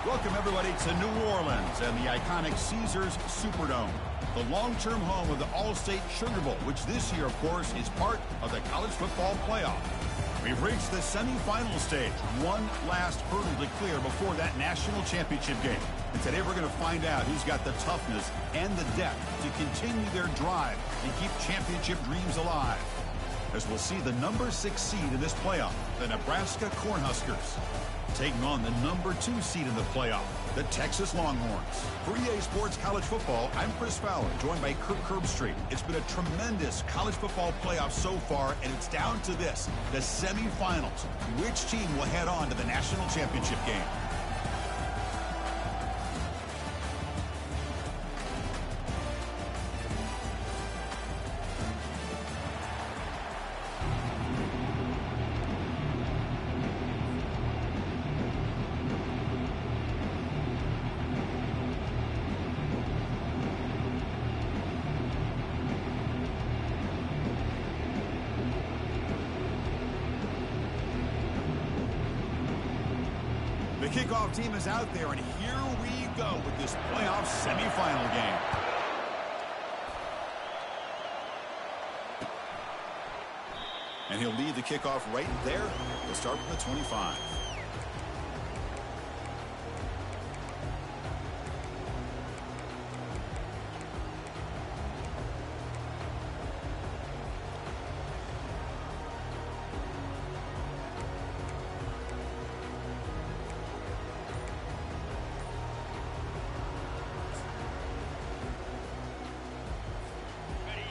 Welcome, everybody, to New Orleans and the iconic Caesars Superdome, the long-term home of the All-State Sugar Bowl, which this year, of course, is part of the college football playoff. We've reached the semifinal stage, one last hurdle to clear before that national championship game. And today we're going to find out who's got the toughness and the depth to continue their drive and keep championship dreams alive. As we'll see the number 6 seed in this playoff, the Nebraska Cornhuskers, taking on the number 2 seed in the playoff, the Texas Longhorns. For EA Sports College Football, I'm Chris Fowler, joined by Kirk Herbstreit. It's been a tremendous college football playoff so far, and it's down to this, the semifinals. Which team will head on to the national championship game? The kickoff team is out there, and here we go with this playoff semifinal game. And he'll lead the kickoff right there. We'll start with the 25.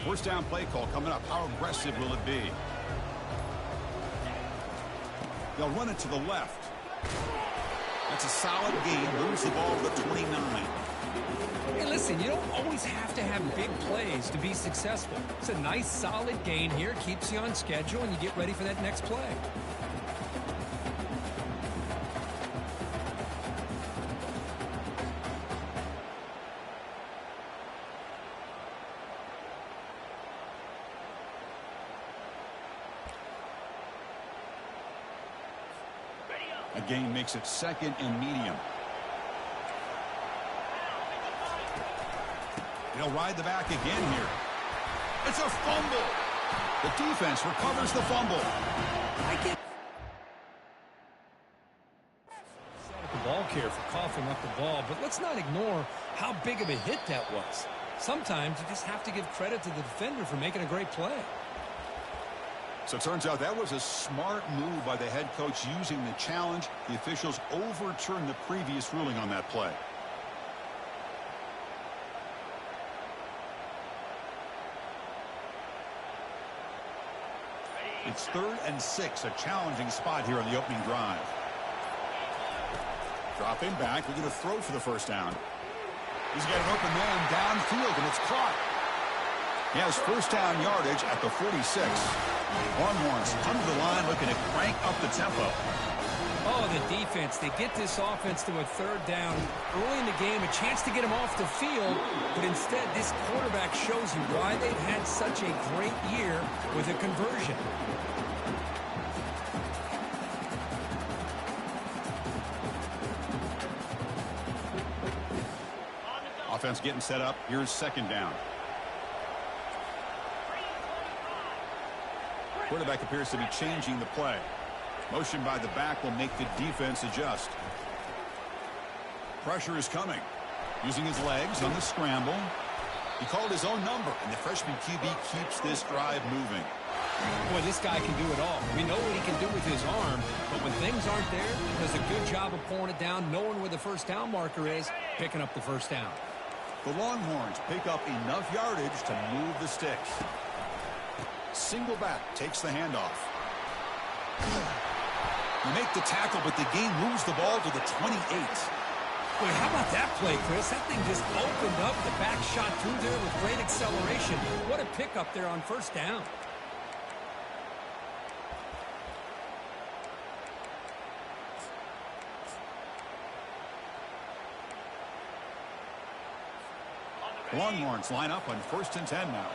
First down play call coming up. How aggressive will it be? They'll run it to the left. That's a solid gain. Moves the ball to the 29. Hey, listen, you don't always have to have big plays to be successful. It's a nice, solid gain here. Keeps you on schedule, and you get ready for that next play. A gain makes it second and medium. They'll ride the back again here. It's a fumble. The defense recovers the fumble. Set the ball care for coughing up the ball, but let's not ignore how big of a hit that was. Sometimes you just have to give credit to the defender for making a great play. So it turns out that was a smart move by the head coach using the challenge. The officials overturned the previous ruling on that play. It's 3rd and 6, a challenging spot here on the opening drive. Dropping back, we're going to throw for the first down. He's got an open man downfield, and it's caught. He has first down yardage at the 46. Longhorns come to the line looking to crank up the tempo. Oh, the defense. They get this offense to a 3rd down early in the game, a chance to get him off the field, but instead this quarterback shows you why they've had such a great year with a conversion. Offense getting set up. Here's second down. Quarterback appears to be changing the play. Motion by the back will make the defense adjust. Pressure is coming. Using his legs on the scramble. He called his own number, and the freshman QB keeps this drive moving. Boy, this guy can do it all. We know what he can do with his arm, but when things aren't there, he does a good job of pulling it down, knowing where the first down marker is, picking up the first down. The Longhorns pick up enough yardage to move the sticks. Single back takes the handoff. You make the tackle, but the game moves the ball to the 28. Boy, how about that play, Chris? That thing just opened up. The back shot through there with great acceleration. What a pickup there on first down. Longhorns line up on 1st and 10 now.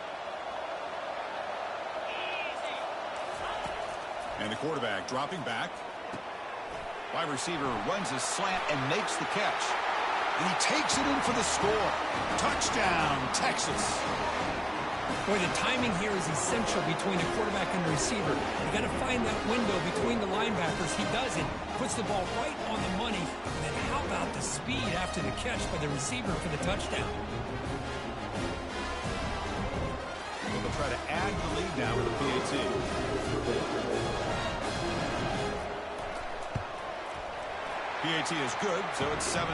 And the quarterback dropping back. Wide receiver runs his slant and makes the catch. And he takes it in for the score. Touchdown, Texas. Boy, the timing here is essential between a quarterback and a receiver. You got to find that window between the linebackers. He does it, puts the ball right on the money. And then how about the speed after the catch by the receiver for the touchdown? They'll try to add the lead now with the PAT. PAT is good, so it's 7-0.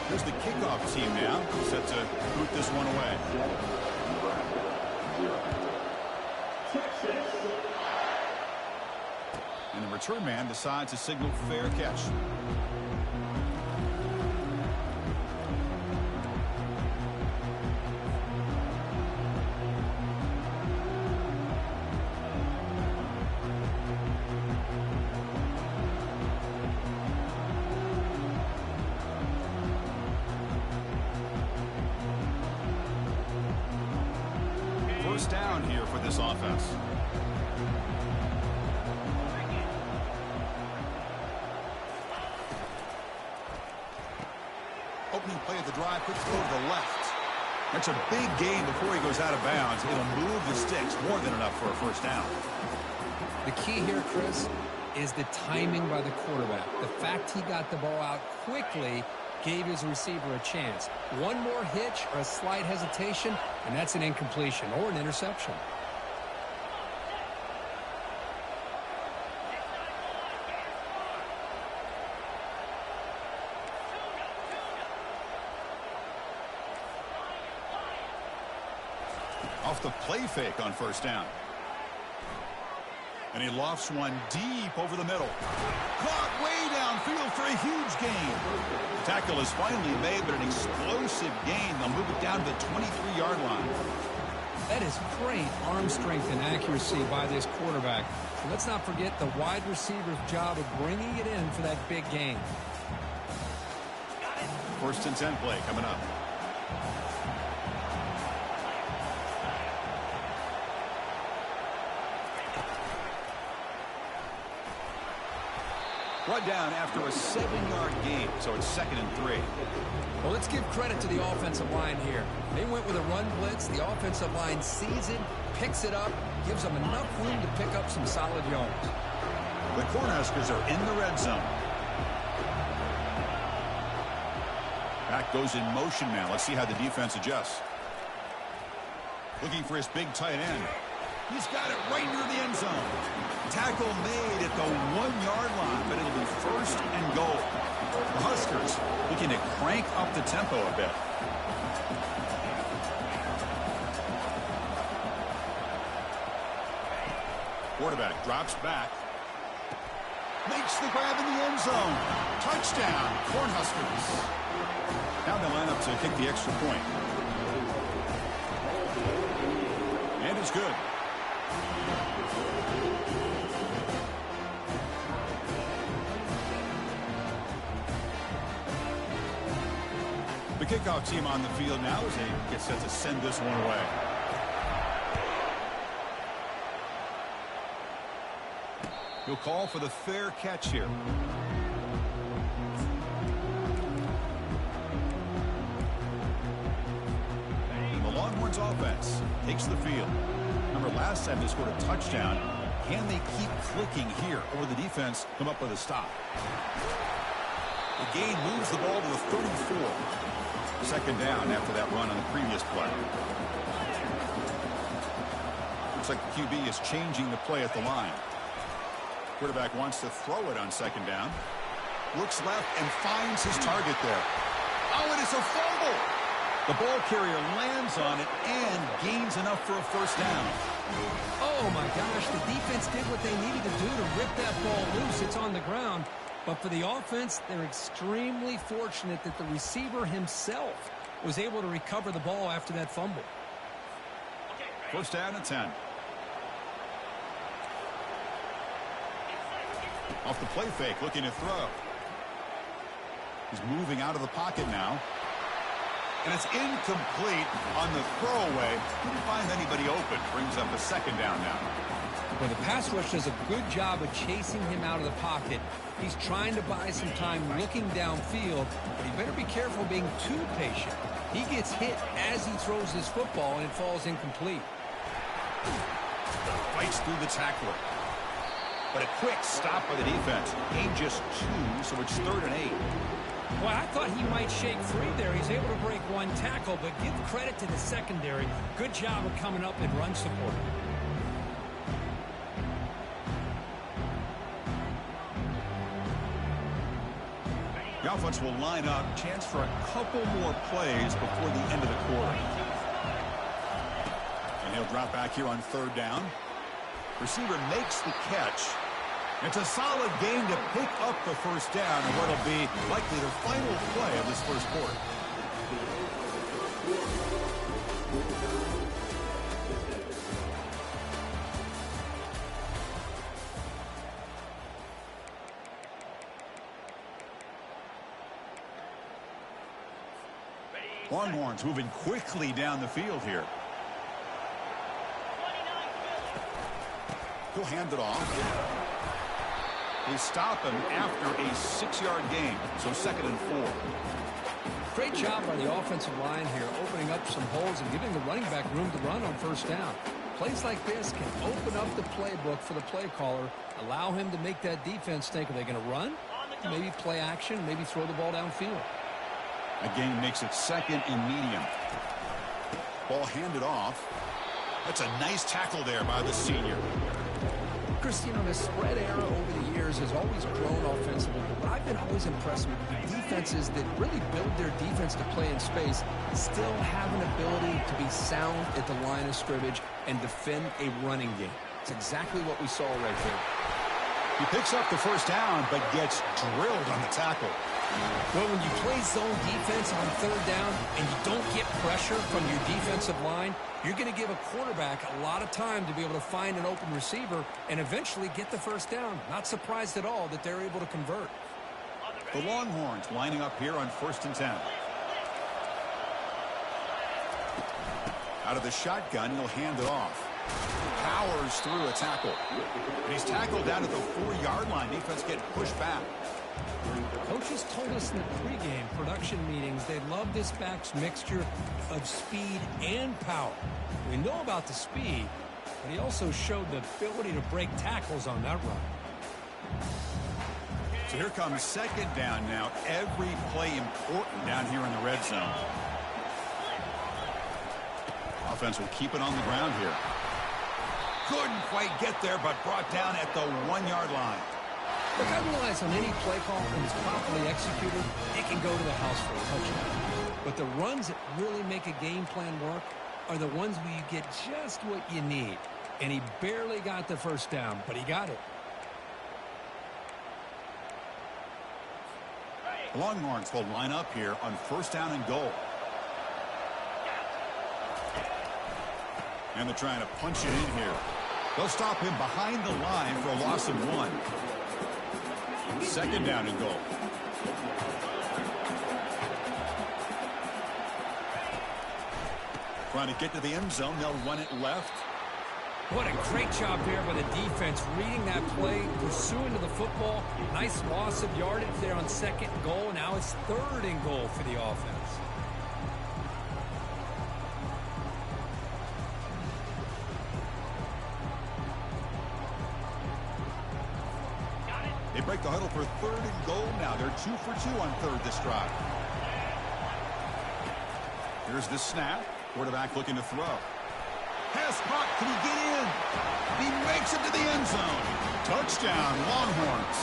Here's the kickoff team now, set to boot this one away. And the return man decides to signal fair catch. First down here for this offense. Opening play of the drive, quick throw to the left. That's a big gain before he goes out of bounds. It'll move the sticks, more than enough for a first down. The key here, Chris, is the timing by the quarterback. The fact he got the ball out quickly gave his receiver a chance. One more hitch or a slight hesitation, and that's an incompletion or an interception. Off the play fake on first down. And he lofts one deep over the middle. Caught way downfield for a huge gain. The tackle is finally made, but an explosive gain. They'll move it down to the 23-yard line. That is great arm strength and accuracy by this quarterback. So let's not forget the wide receiver's job of bringing it in for that big gain. First and 10 play coming up. Brought down after a 7-yard gain, so it's 2nd and 3. Well, let's give credit to the offensive line here. They went with a run blitz. The offensive line sees it, picks it up, gives them enough room to pick up some solid yards. The Cornhuskers are in the red zone. Back goes in motion now. Let's see how the defense adjusts. Looking for his big tight end. He's got it right near the end zone. Tackle made at the 1-yard line, but it'll be first and goal. The Huskers looking to crank up the tempo a bit. Quarterback drops back. Makes the grab in the end zone. Touchdown, Cornhuskers. Now they line up to kick the extra point. And it's good. The kickoff team on the field now as they get set to send this one away. He'll call for the fair catch here. The Longhorns offense takes the field. Remember, last time they scored a touchdown. Can they keep clicking here, or the defense come up with a stop? The gain moves the ball to the 34. Second down after that run on the previous play. Looks like the QB is changing the play at the line. Quarterback wants to throw it on second down. Looks left and finds his target there. Oh, it is a fumble. The ball carrier lands on it and gains enough for a first down. Oh, my gosh. The defense did what they needed to do to rip that ball loose. It's on the ground. But for the offense, they're extremely fortunate that the receiver himself was able to recover the ball after that fumble. First down and 10. Off the play fake, looking to throw. He's moving out of the pocket now. And it's incomplete on the throwaway. Couldn't find anybody open. Brings up a second down now. Well, the pass rush does a good job of chasing him out of the pocket. He's trying to buy some time looking downfield, but he better be careful being too patient. He gets hit as he throws his football, and it falls incomplete. Fights through the tackler. But a quick stop by the defense. Gain just 2, so it's 3rd and 8. Well, I thought he might shake free there. He's able to break one tackle, but give credit to the secondary. Good job of coming up and run support. The offense will line up. Chance for a couple more plays before the end of the quarter. And he'll drop back here on 3rd down. Receiver makes the catch. It's a solid game to pick up the first down in what will be likely the final play of this first quarter. Longhorns moving quickly down the field here. He'll hand it off. They stop him after a 6-yard gain, so 2nd and 4. Great job by the offensive line here, opening up some holes and giving the running back room to run on first down. Plays like this can open up the playbook for the play caller, allow him to make that defense think, are they going to run? Maybe play action, maybe throw the ball downfield. Again, makes it 2nd and medium. Ball handed off. That's a nice tackle there by the senior. Chris, you know, the spread era over the years has always grown offensively, but I've been always impressed with the defenses that really build their defense to play in space, still have an ability to be sound at the line of scrimmage and defend a running game. It's exactly what we saw right there. He picks up the first down, but gets drilled on the tackle. Well, when you play zone defense on 3rd down and you don't get pressure from your defensive line, you're going to give a quarterback a lot of time to be able to find an open receiver and eventually get the first down. Not surprised at all that they're able to convert. The Longhorns lining up here on 1st and 10. Out of the shotgun, he'll hand it off. Powers through a tackle. And he's tackled down at the 4-yard line. Defense getting pushed back. Coaches told us in the pregame production meetings they love this back's mixture of speed and power. We know about the speed, but he also showed the ability to break tackles on that run. So here comes 2nd down now. Every play important down here in the red zone. Offense will keep it on the ground here. Couldn't quite get there, but brought down at the 1-yard line. Look, I realize on any play call, when it's properly executed, it can go to the house for a touchdown. But the runs that really make a game plan work are the ones where you get just what you need. And he barely got the first down, but he got it. The Longhorns will line up here on 1st down and goal. And they're trying to punch it in here. They'll stop him behind the line for a loss of 1. 2nd down and goal. Trying to get to the end zone. They'll run it left. What a great job there by the defense, reading that play, pursuing to the football. Nice loss of yardage there on 2nd goal. Now it's 3rd and goal for the offense. They break the huddle for 3rd and goal now. They're 2 for 2 on 3rd this drive. Here's the snap. Quarterback looking to throw. Pass caught. Can he get in? He makes it to the end zone. Touchdown, Longhorns.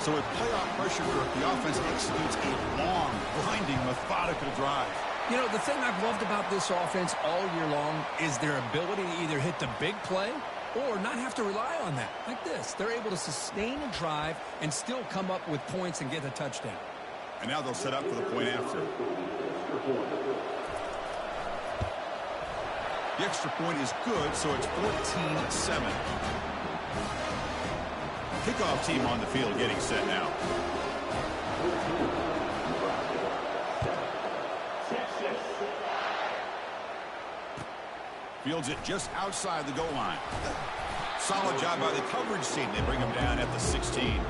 So with playoff pressure group, the offense executes a long, grinding, methodical drive. You know, the thing I've loved about this offense all year long is their ability to either hit the big play or not have to rely on that. Like this. They're able to sustain a drive and still come up with points and get a touchdown. And now they'll set up for the point after. The extra point is good, so it's 14-7. Kickoff team on the field getting set now. Fields it just outside the goal line. Solid job by the coverage team. They bring him down at the 16.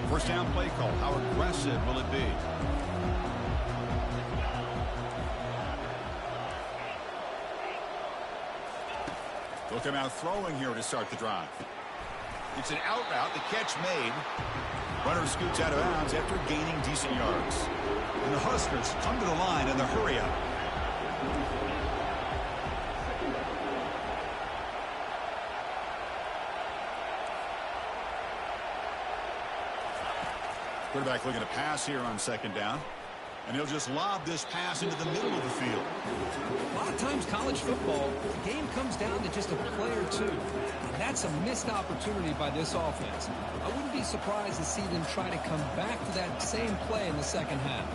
First down play call. How aggressive will it be? They'll come out throwing here to start the drive. It's an out route. The catch made. Runner scoots out of bounds after gaining decent yards. And the Huskers come to the line in the hurry up. Quarterback looking to pass here on second down. And he'll just lob this pass into the middle of the field. A lot of times college football, the game comes down to just a play or two. And that's a missed opportunity by this offense. I wouldn't be surprised to see them try to come back to that same play in the second half.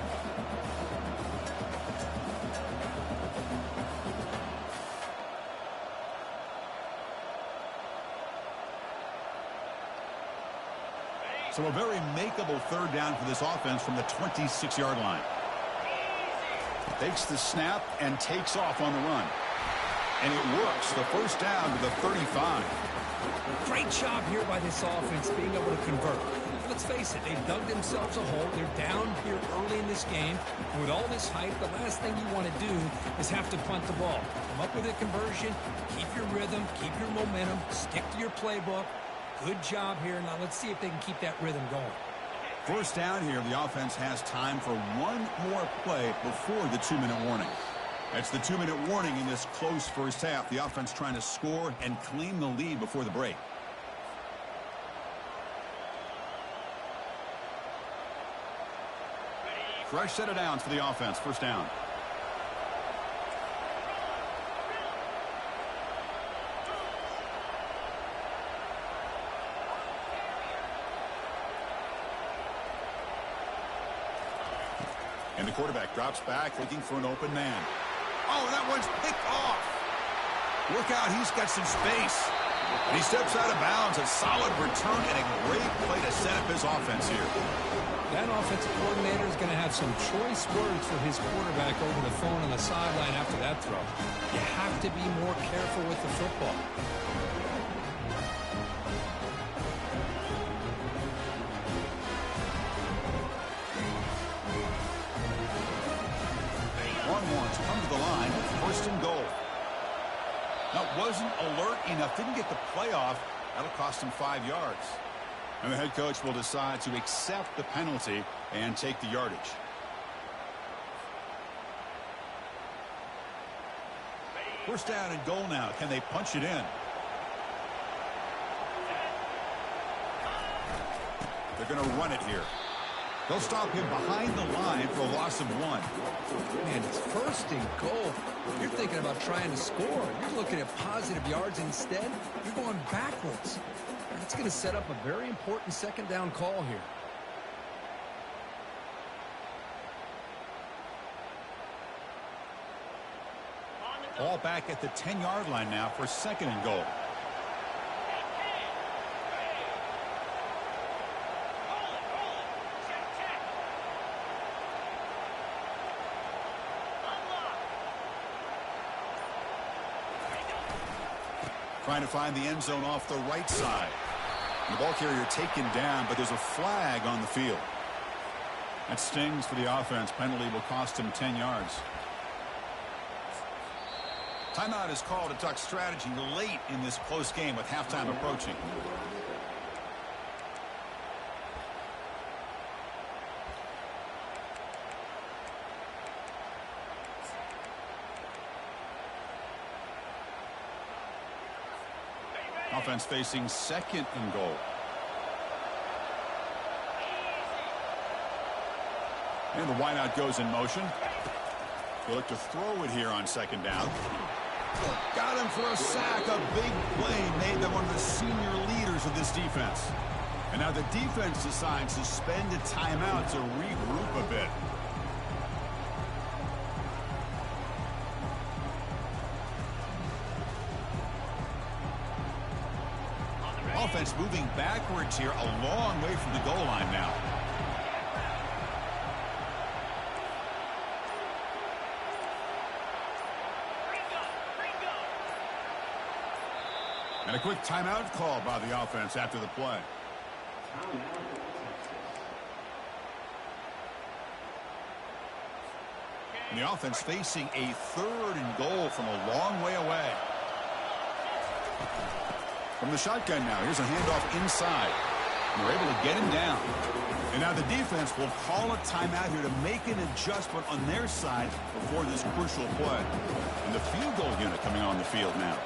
So a very makeable third down for this offense from the 26-yard line. Takes the snap and takes off on the run. And it works. The first down to the 35. Great job here by this offense being able to convert. Let's face it, they've dug themselves a hole. They're down here early in this game. And with all this hype, the last thing you want to do is have to punt the ball. Come up with a conversion, keep your rhythm, keep your momentum, stick to your playbook. Good job here. Now let's see if they can keep that rhythm going. First down here, the offense has time for one more play before the 2-minute warning. That's the 2-minute warning in this close first half. The offense trying to score and claim the lead before the break. Fresh set of downs for the offense. First down. And the quarterback drops back looking for an open man. Oh, that one's picked off. Look out, he's got some space. And he steps out of bounds. A solid return and a great play to set up his offense here. That offensive coordinator is going to have some choice words for his quarterback over the phone on the sideline after that throw. You have to be more careful with the football. Longhorns come to the line with first and goal. Now, wasn't alert enough, didn't get the playoff. That'll cost him 5 yards. And the head coach will decide to accept the penalty and take the yardage. First down and goal now. Can they punch it in? They're going to run it here. They'll stop him behind the line for a loss of 1. Man, it's first and goal. You're thinking about trying to score. You're looking at positive yards instead. You're going backwards. That's going to set up a very important second down call here. Ball back at the 10-yard line now for second and goal. Trying to find the end zone off the right side. The ball carrier taken down, but there's a flag on the field. That stings for the offense. Penalty will cost him 10 yards. Timeout is called to talk strategy late in this close game with halftime approaching. Offense facing second and goal. And the wideout goes in motion. They'll look to throw it here on second down. Got him for a sack. A big play made them one of the senior leaders of this defense. And now the defense decides to spend a timeout to regroup a bit. offense moving backwards here, a long way from the goal line now. And a quick timeout call by the offense after the play. And the offense facing a 3rd and goal from a long way away. From the shotgun now, here's a handoff inside. And they're able to get him down. And now the defense will call a timeout here to make an adjustment on their side before this crucial play. And the field goal unit coming on the field now.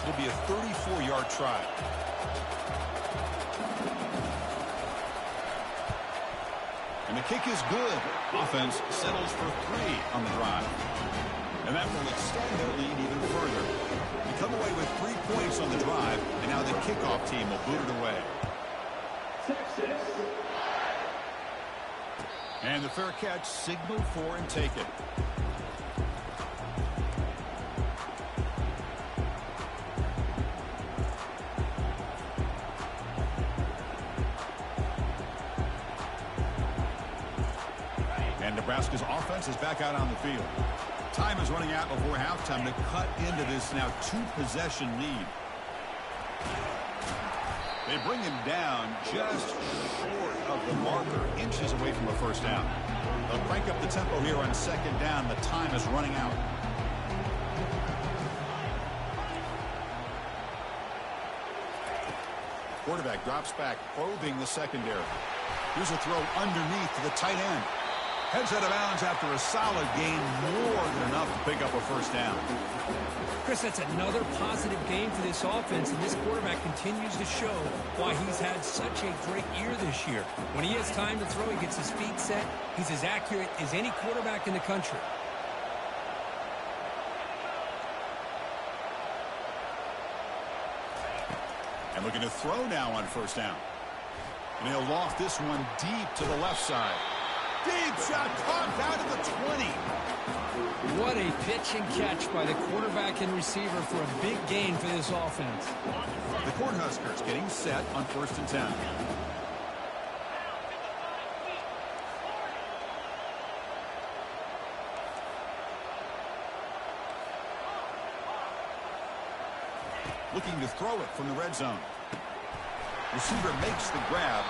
It'll be a 34-yard try. And the kick is good. Offense settles for 3 on the drive. And that will extend their lead even further. They come away with 3 points on the drive, and now the kickoff team will boot it away. Texas. And the fair catch, signal for and take it. Nebraska's offense is back out on the field. Time is running out before halftime to cut into this now 2-possession lead. They bring him down just short of the marker, inches away from a first down. They'll crank up the tempo here on 2nd down. The time is running out. Quarterback drops back, probing the secondary. Here's a throw underneath to the tight end. Heads out of bounds after a solid gain, more than enough to pick up a first down. Chris, that's another positive game for this offense, and this quarterback continues to show why he's had such a great year this year. When he has time to throw, he gets his feet set. He's as accurate as any quarterback in the country. And looking to throw now on first down. And he'll loft this one deep to the left side. Deep shot caught down to the 20. What a pitch and catch by the quarterback and receiver for a big gain for this offense. The Cornhuskers getting set on 1st and 10. Looking to throw it from the red zone. Receiver makes the grab.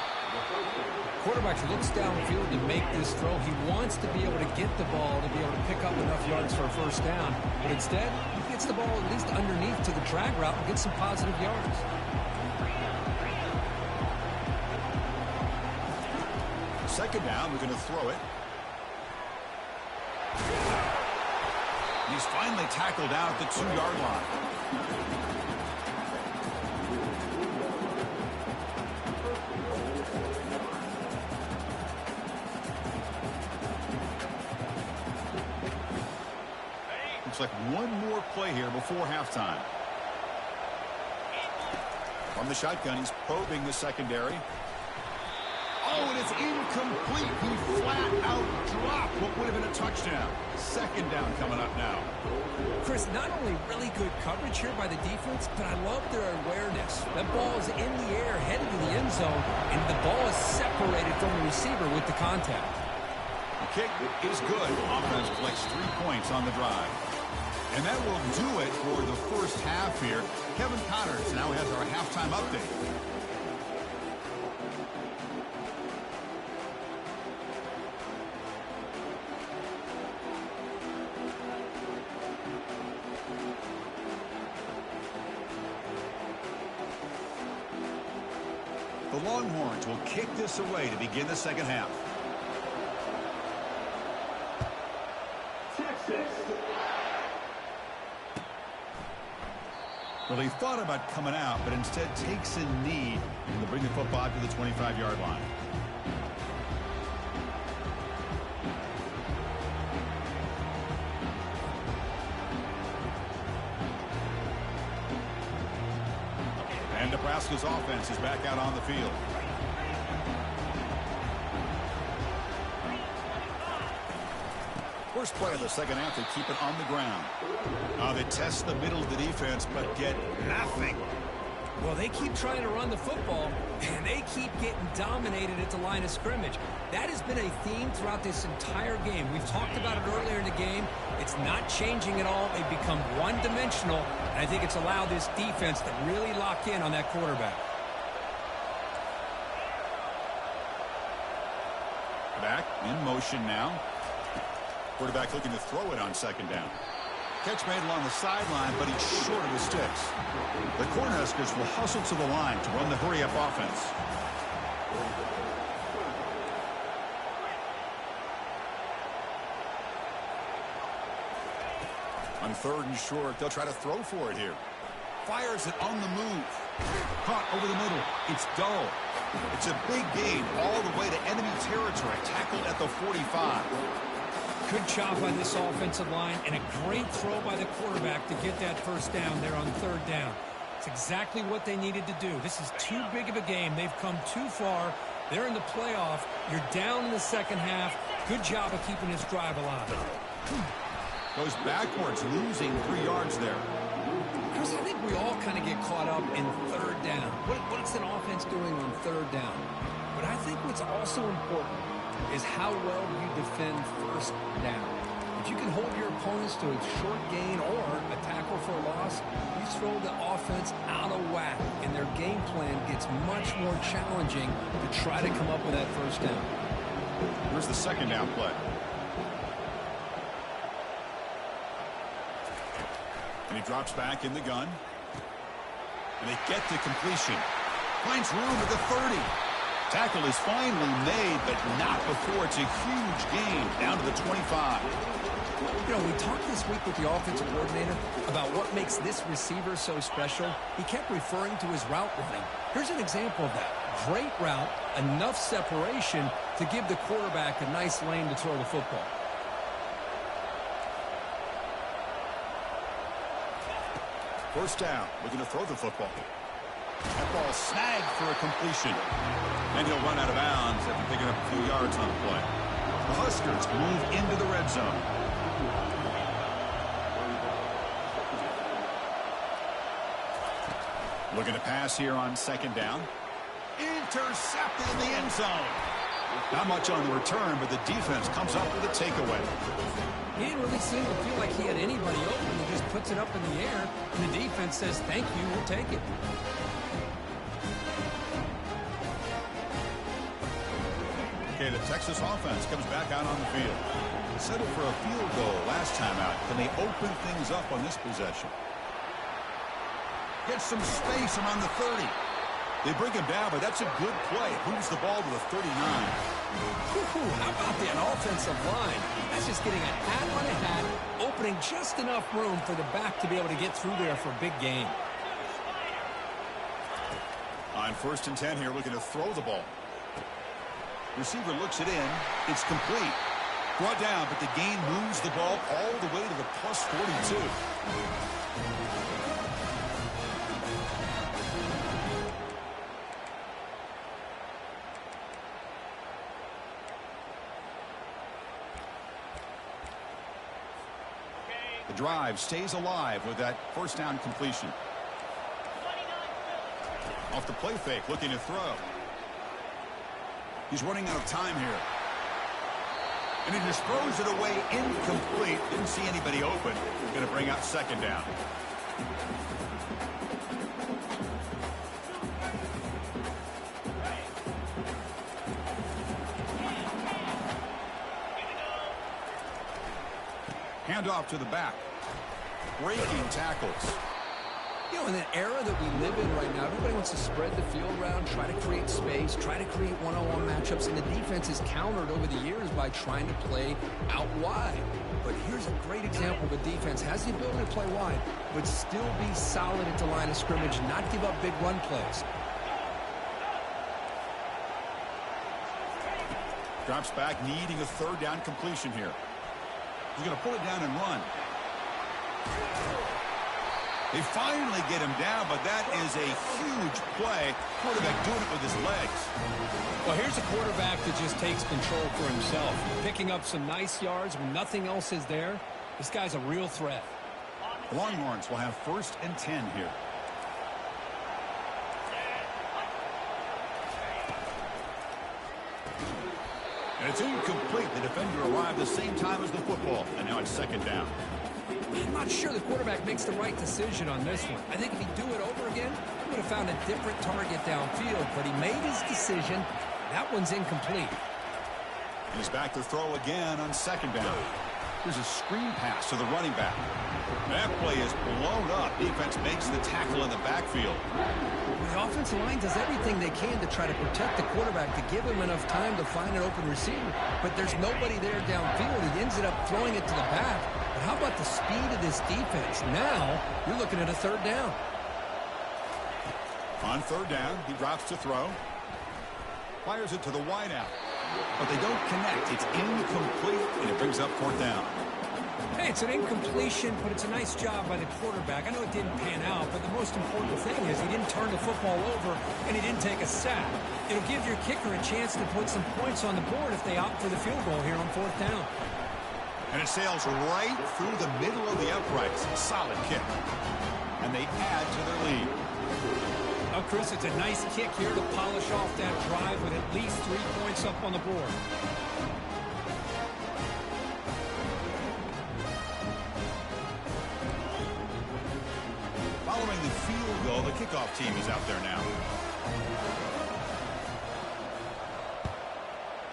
Quarterback looks downfield to make this throw. He wants to be able to get the ball to be able to pick up enough yards for a first down. But instead, he gets the ball at least underneath to the drag route and gets some positive yards. Second down, we're going to throw it. He's finally tackled out at the 2-yard line. Looks like one more play here before halftime. From the shotgun, he's probing the secondary. Oh, and it's incomplete. He flat out dropped what would have been a touchdown. Second down coming up now. Chris, not only really good coverage here by the defense, but I love their awareness. That ball is in the air, headed to the end zone, and the ball is separated from the receiver with the contact. The kick is good. Offense collects 3 points on the drive. And that will do it for the first half here. Kevin Connors now has our halftime update. The Longhorns will kick this away to begin the second half. Well, he thought about coming out, but instead takes a knee and to bring the football to the 25-yard line. And Nebraska's offense is back out on the field. First play of the second half, they keep it on the ground. They test the middle of the defense, but get nothing. Well, they keep trying to run the football, and they keep getting dominated at the line of scrimmage. That has been a theme throughout this entire game. We've talked about it earlier in the game. It's not changing at all. They've become one-dimensional, and I think it's allowed this defense to really lock in on that quarterback. Back in motion now. Quarterback looking to throw it on second down. Catch made along the sideline, but he's short of the sticks. The Cornhuskers will hustle to the line to run the hurry-up offense. On third and short, they'll try to throw for it here. Fires it on the move. Caught over the middle. It's dull. It's a big gain all the way to enemy territory. Tackled at the 45. Good job by this offensive line, and a great throw by the quarterback to get that first down there on third down. It's exactly what they needed to do. This is too big of a game. They've come too far. They're in the playoff. You're down in the second half. Good job of keeping this drive alive. Goes backwards, losing 3 yards there. Chris, I think we all kind of get caught up in third down. What's an offense doing on third down? But I think what's also important is how well you defend first down. If you can hold your opponents to a short gain or a tackle for a loss, you throw the offense out of whack, and their game plan gets much more challenging to try to come up with that first down. Here's the second down play. And he drops back in the gun. And they get to completion. Finds room at the 30. Tackle is finally made, but not before it's a huge gain down to the 25. You know, we talked this week with the offensive coordinator about what makes this receiver so special. He kept referring to his route running. Here's an example of that. Great route, enough separation to give the quarterback a nice lane to throw the football. First down, looking to throw the football. That ball snagged for a completion. And he'll run out of bounds after picking up a few yards on the play. The Huskers move into the red zone. Looking to pass here on second down. Intercepted in the end zone. Not much on the return, but the defense comes up with a takeaway. He didn't really seem to feel like he had anybody open. He just puts it up in the air, and the defense says, thank you, we'll take it. Okay, the Texas offense comes back out on the field. Settled for a field goal last time out. Can they open things up on this possession? Gets some space around the 30. They bring him down, but that's a good play. Moves the ball to the 39. How about that offensive line? That's just getting a hat on a hat, opening just enough room for the back to be able to get through there for a big gain. On first and 10 here, looking to throw the ball. Receiver looks it in. It's complete. Brought down, but the gain moves the ball all the way to the plus 42. The drive stays alive with that first down completion. Off the play fake, looking to throw. He's running out of time here. And he just throws it away incomplete. Didn't see anybody open. Going to bring out second down. Handoff to the back. Breaking tackles. You know, in the era that we live in right now, everybody wants to spread the field around, try to create space, try to create one-on-one matchups, and the defense is countered over the years by trying to play out wide. But here's a great example of a defense has the ability to play wide, but still be solid at the line of scrimmage, not give up big run plays. Drops back, needing a third down completion here. He's going to pull it down and run. They finally get him down, but that is a huge play. Quarterback doing it with his legs. Well, here's a quarterback that just takes control for himself. Picking up some nice yards when nothing else is there. This guy's a real threat. The Longhorns will have first and 10 here. And it's incomplete. The defender arrived the same time as the football, and now it's second down. I'm not sure the quarterback makes the right decision on this one. I think if he'd do it over again, he would have found a different target downfield, but he made his decision. That one's incomplete. He's back to throw again on second down. Here's a screen pass to the running back. That play is blown up. Defense makes the tackle in the backfield. The offensive line does everything they can to try to protect the quarterback to give him enough time to find an open receiver. But there's nobody there downfield. He ends up throwing it to the back. But how about the speed of this defense? Now you're looking at a third down. On third down, he drops to throw. Fires it to the wideout. But they don't connect. It's incomplete, and it brings up fourth down. Hey, it's an incompletion, but it's a nice job by the quarterback. I know it didn't pan out, but the most important thing is he didn't turn the football over, and he didn't take a sack. It'll give your kicker a chance to put some points on the board if they opt for the field goal here on fourth down. And it sails right through the middle of the uprights. Solid kick. And they add to their lead. Oh, Chris, it's a nice kick here to polish off that drive with at least 3 points up on the board. Following the field goal, the kickoff team is out there now.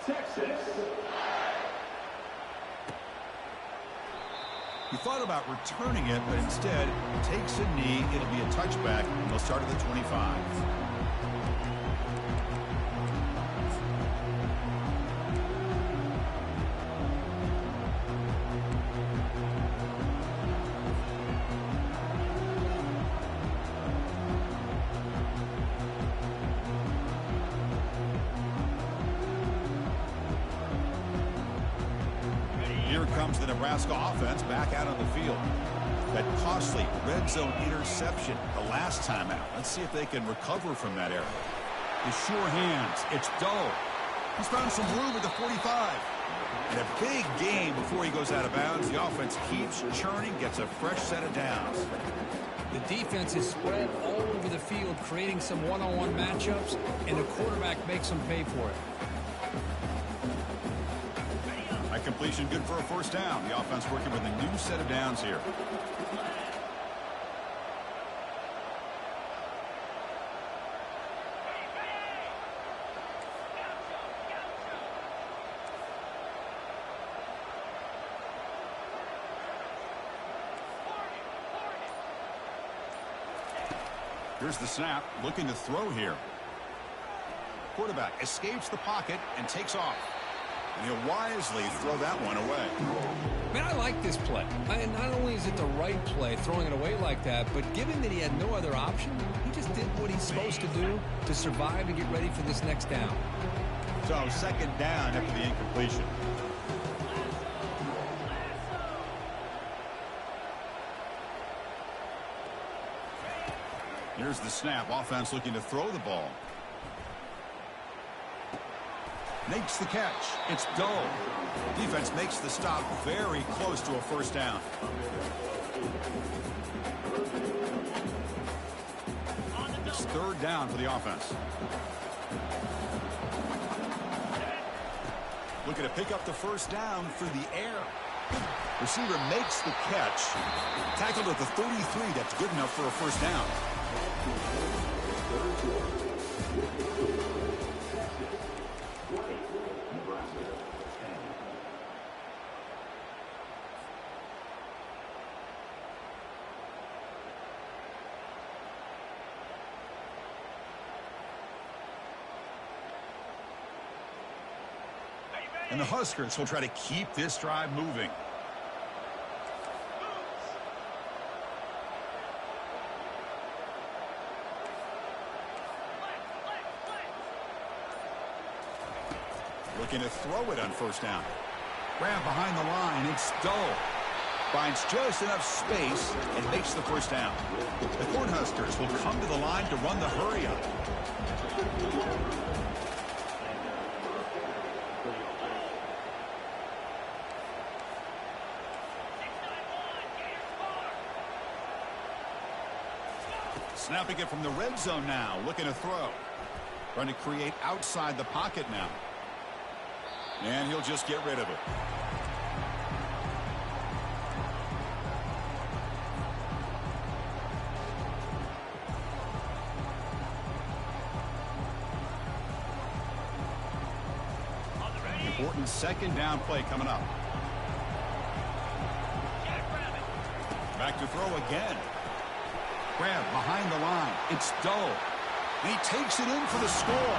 Texas. He thought about returning it, but instead takes a knee. It'll be a touchback, and they'll start at the 25. Here comes the Nebraska offense back out on the field. That costly red zone interception the last time out. Let's see if they can recover from that error. The sure hands. It's Doe. He's found some room at the 45. And a big game before he goes out of bounds. The offense keeps churning, gets a fresh set of downs. The defense is spread all over the field, creating some one-on-one matchups, and the quarterback makes them pay for it. That completion good for a first down. The offense working with a new set of downs here. Here's the snap, looking to throw here. Quarterback escapes the pocket and takes off. And he'll wisely throw that one away. Man, I like this play. Not only is it the right play, throwing it away like that, but given that he had no other option, he just did what he's supposed to do to survive and get ready for this next down. So second down after the incompletion. Here's the snap. Offense looking to throw the ball. Makes the catch. It's Doe. Defense makes the stop very close to a first down. It's third down for the offense. Looking to pick up the first down through the air. Receiver makes the catch. Tackled at the 33. That's good enough for a first down. And the Huskers will try to keep this drive moving. Looking to throw it on first down. Grab behind the line. It's Doe. Finds just enough space and makes the first down. The Cornhuskers will come to the line to run the hurry up. Snapping it from the red zone now. Looking to throw. Trying to create outside the pocket now. And he'll just get rid of it. Important second down play coming up. Back to throw again. Grab behind the line. It's Doe. And he takes it in for the score.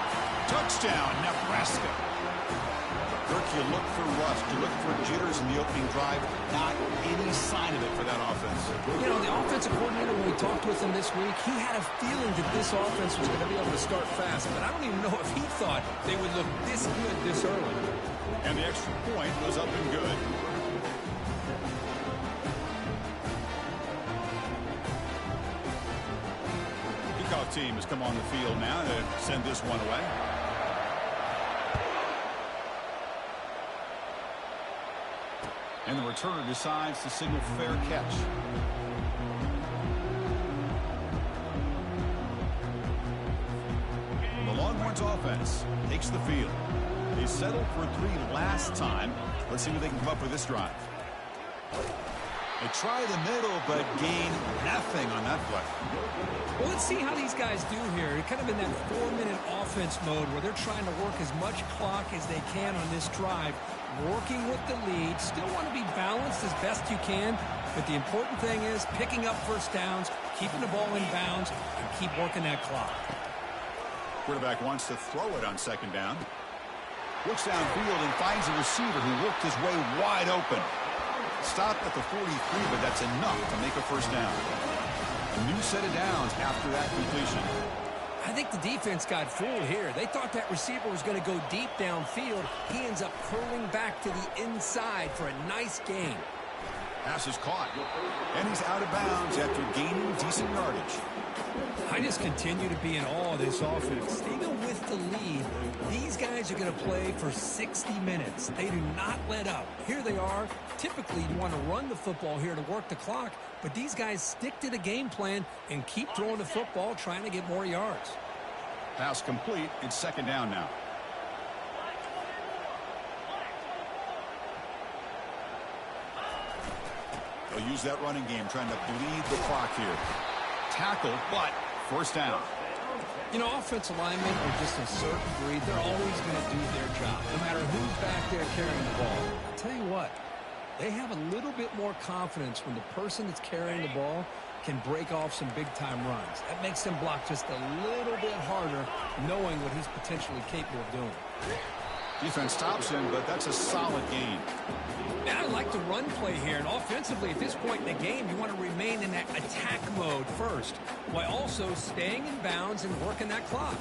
Touchdown, Nebraska. Kirk, you look for rust. You look for jitters in the opening drive. Not any sign of it for that offense. You know, the offensive coordinator, when we talked with him this week, he had a feeling that this offense was going to be able to start fast. But I don't even know if he thought they would look this good this early. And the extra point was up and good. Kickoff team has come on the field now to send this one away. And the returner decides to signal fair catch. The Longhorns offense takes the field. They settled for 3 last time. Let's see what they can come up with this drive. They try the middle, but gain nothing on that play. Well, let's see how these guys do here. They're kind of in that 4-minute offense mode where they're trying to work as much clock as they can on this drive, working with the lead. Still want to be balanced as best you can, but the important thing is picking up first downs, keeping the ball in bounds, and keep working that clock. Quarterback wants to throw it on second down. Looks downfield and finds a receiver who worked his way wide open. Stopped at the 43, but that's enough to make a first down. A new set of downs after that completion. I think the defense got fooled here. They thought that receiver was going to go deep downfield. He ends up curling back to the inside for a nice gain. Pass is caught, and he's out of bounds after gaining decent yardage. I just continue to be in awe of this offense. Even with the lead, these guys are going to play for 60 minutes. They do not let up. Here they are. Typically, you want to run the football here to work the clock, but these guys stick to the game plan and keep throwing the football, trying to get more yards. Pass complete. It's second down now. They'll use that running game, trying to bleed the clock here. Tackle, but first down. You know, offensive linemen are just a certain breed. They're always going to do their job, no matter who's back there carrying the ball. I'll tell you what, they have a little bit more confidence when the person that's carrying the ball can break off some big-time runs. That makes them block just a little bit harder, knowing what he's potentially capable of doing. Defense stops him, but that's a solid gain. I like the run play here, and offensively at this point in the game, you want to remain in that attack mode first, while also staying in bounds and working that clock.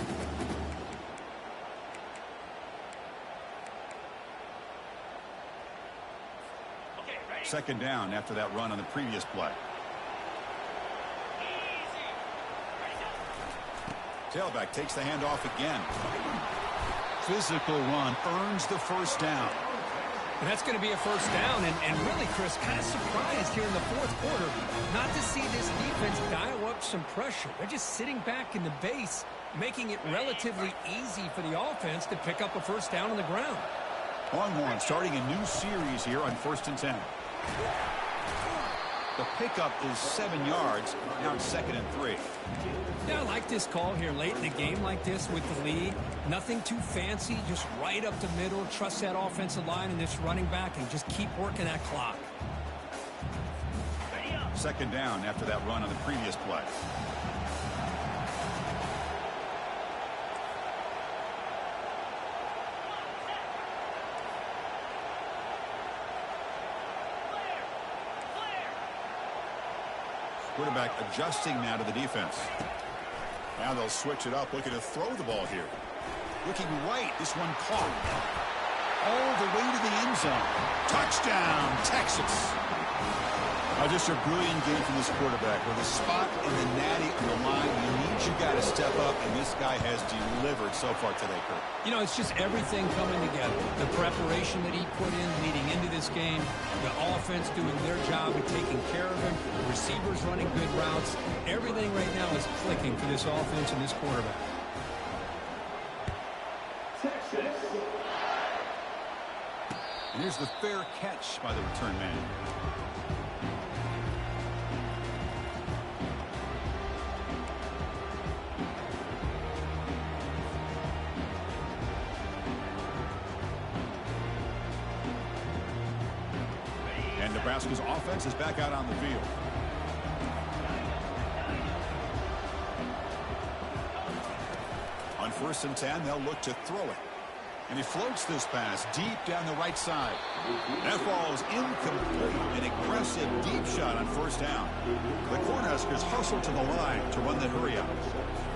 Second down after that run on the previous play. Tailback takes the handoff again. Physical run earns the first down. And that's going to be a first down. And really, Chris, kind of surprised here in the fourth quarter not to see this defense dial up some pressure. They're just sitting back in the base, making it relatively easy for the offense to pick up a first down on the ground. Longhorn starting a new series here on 1st and 10. The pickup is 7 yards. Now it's 2nd and 3. Yeah, I like this call here late in a game like this with the lead. Nothing too fancy, just right up the middle. Trust that offensive line and this running back and just keep working that clock. Second down after that run on the previous play. Quarterback adjusting now to the defense. Now they'll switch it up, looking to throw the ball here. Looking right, this one caught. All the way to the end zone. Touchdown, Texas. Just a brilliant game from this quarterback. With a spot in the natty on the line, you need your guy to step up, and this guy has delivered so far today, Kurt. You know, it's just everything coming together. The preparation that he put in leading into this game, the offense doing their job of taking care of him, the receivers running good routes. Everything right now is clicking for this offense and this quarterback. Here's the fair catch by the return man. And Nebraska's offense is back out on the field. On 1st and 10, they'll look to throw it. And he floats this pass deep down the right side. That ball is incomplete. An aggressive deep shot on 1st down. The Cornhuskers hustle to the line to run the hurry up.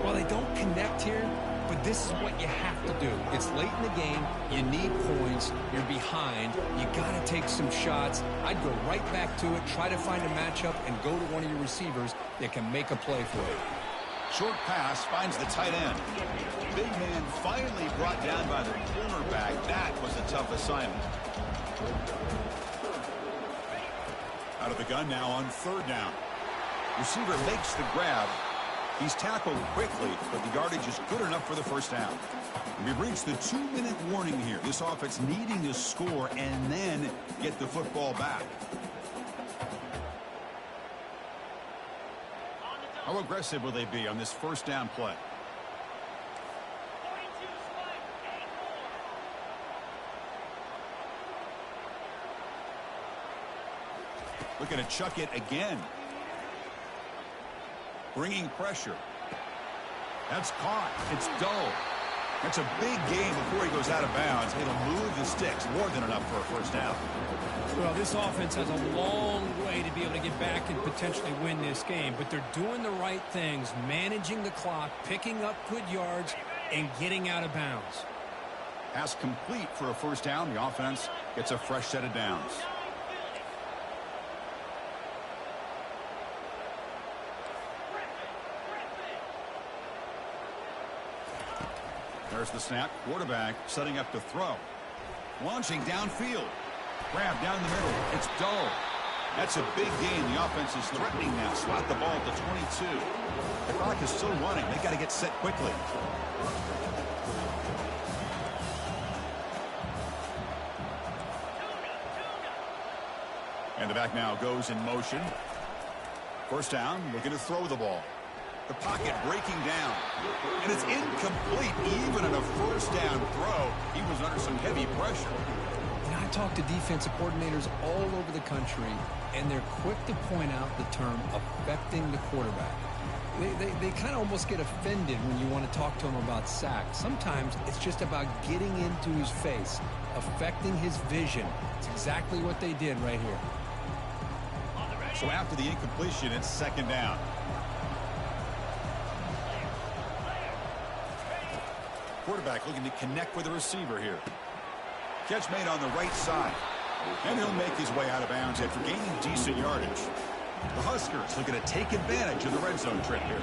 Well, they don't connect here, but this is what you have to do. It's late in the game. You need points. You're behind. You got to take some shots. I'd go right back to it, try to find a matchup, and go to one of your receivers that can make a play for you. Short pass finds the tight end. Big man finally brought down by the cornerback. That was a tough assignment. Out of the gun now on 3rd down. Receiver makes the grab. He's tackled quickly, but the yardage is good enough for the 1st down. We've reached the 2-minute warning here. This offense needing to score and then get the football back. How aggressive will they be on this 1st down play? Looking to chuck it again. Bringing pressure. That's caught. It's dull. That's a big game before he goes out of bounds. It'll move the sticks more than enough for a 1st down. Well, this offense has a long way to be able to get back and potentially win this game, but they're doing the right things, managing the clock, picking up good yards, and getting out of bounds. Pass complete for a 1st down. The offense gets a fresh set of downs. There's the snap. Quarterback setting up to throw. Launching downfield. Grab down the middle. It's dull. That's a big gain. The offense is threatening now. Slot the ball at the 22. The clock is still running. They got to get set quickly. And the back now goes in motion. 1st down, looking to throw the ball. The pocket breaking down. And it's incomplete. Even on a 1st down throw, he was under some heavy pressure. I talk to defensive coordinators all over the country, and they're quick to point out the term affecting the quarterback. They kind of almost get offended when you want to talk to them about sacks. Sometimes it's just about getting into his face, affecting his vision. It's exactly what they did right here. So after the incompletion, it's 2nd down. Quarterback looking to connect with the receiver here. Catch made on the right side. And he'll make his way out of bounds after gaining decent yardage. The Huskers looking to take advantage of the red zone trip here.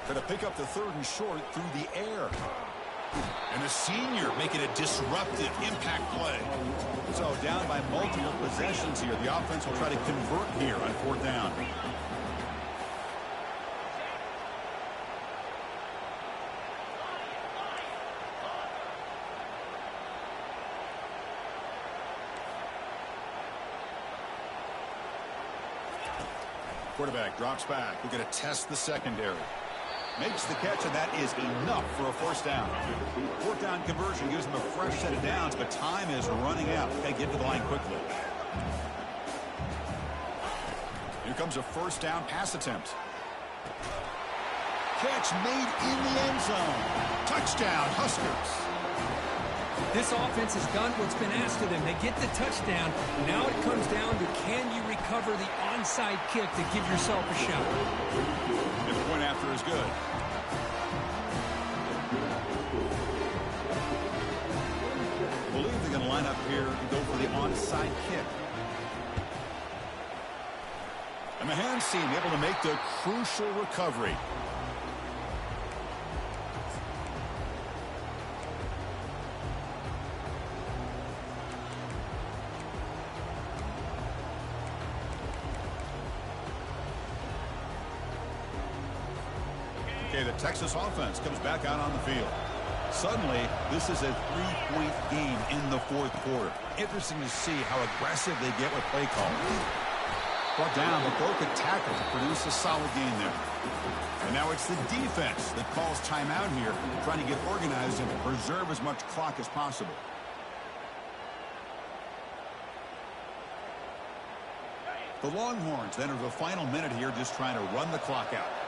Going to pick up the 3rd and short through the air. And the senior making a disruptive impact play. So down by multiple possessions here. The offense will try to convert here on 4th down. Quarterback drops back. We're going to test the secondary. Makes the catch, and that is enough for a 1st down. 4th down conversion gives them a fresh set of downs, but time is running out. Got to get to the line quickly. Here comes a 1st down pass attempt. Catch made in the end zone. Touchdown, Huskers. This offense has done what's been asked of them. They get the touchdown. Now it comes down to, can you recover the onside kick to give yourself a shot? And the point after is good. I believe they're going to line up here and go for the onside kick. And the hands team able to make the crucial recovery. Okay, the Texas offense comes back out on the field. Suddenly, this is a 3-point game in the fourth quarter. Interesting to see how aggressive they get with play calling. Brought down, but broke a tackle to produce a solid game there. And now it's the defense that calls timeout here, trying to get organized and preserve as much clock as possible. The Longhorns enter the final minute here, just trying to run the clock out.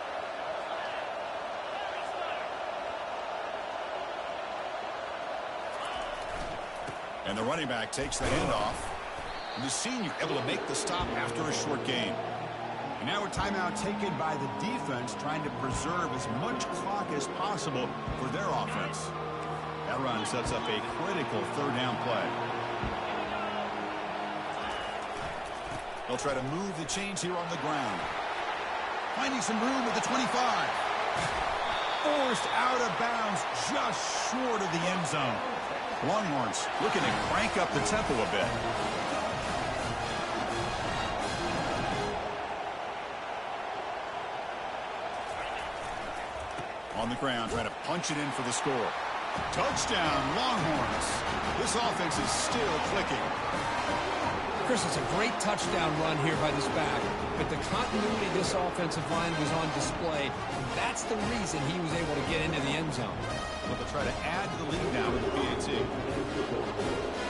And the running back takes the handoff. And the senior able to make the stop after a short gain. And now a timeout taken by the defense, trying to preserve as much clock as possible for their offense. That run sets up a critical third down play. They'll try to move the chains here on the ground. Finding some room at the 25. Forced out of bounds just short of the end zone. Longhorns looking to crank up the tempo a bit. On the ground, trying to punch it in for the score. Touchdown, Longhorns. This offense is still clicking. Chris, it's a great touchdown run here by this back, but the continuity of this offensive line was on display. That's the reason he was able to get into the end zone. But they'll try to add to the lead now with the PAT.